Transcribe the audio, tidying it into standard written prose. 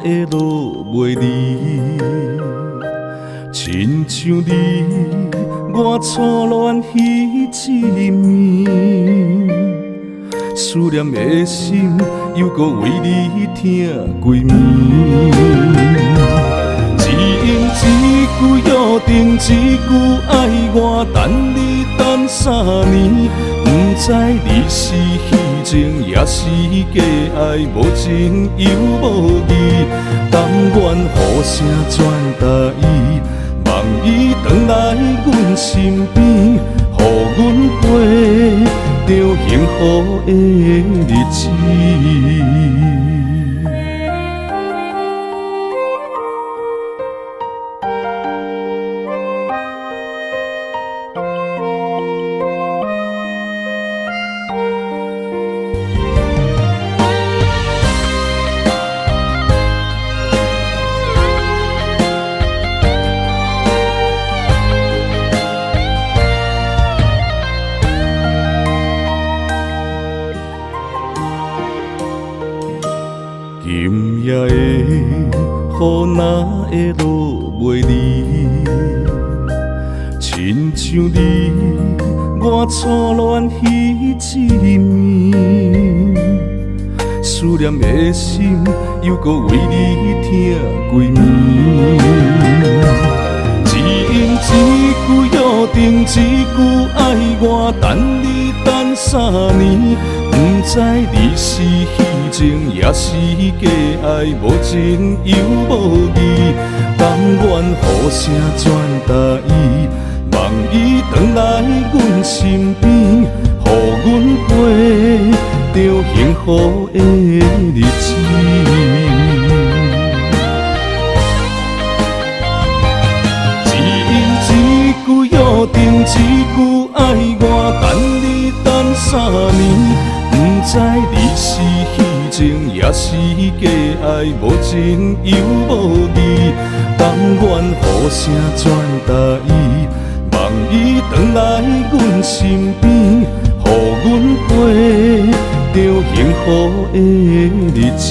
的路袂离，亲像你，我错恋彼一暝，思念的心犹搁为你疼几暝。一言一句约定，一句爱我，等你等3年，不知你是虚情，也是假爱，无情又无义。但愿雨声转达伊，望伊回来阮身边，予阮过着幸福的日子。今夜的雨若的路袂离，亲像你，我错恋彼一暝，思念的心犹搁为你疼几暝。一言一句约定，一句爱我，等你等3年，不知你是虚情，也是假爱，无情又无义。但愿雨声转达伊，望伊回来阮身边，予阮过着幸福的日子。一句约定，一句爱我，等你等3年，不知你是虚情，也是假爱，无情又无义。但愿雨声转达伊，望伊回来阮身边，予阮过着幸福的日子。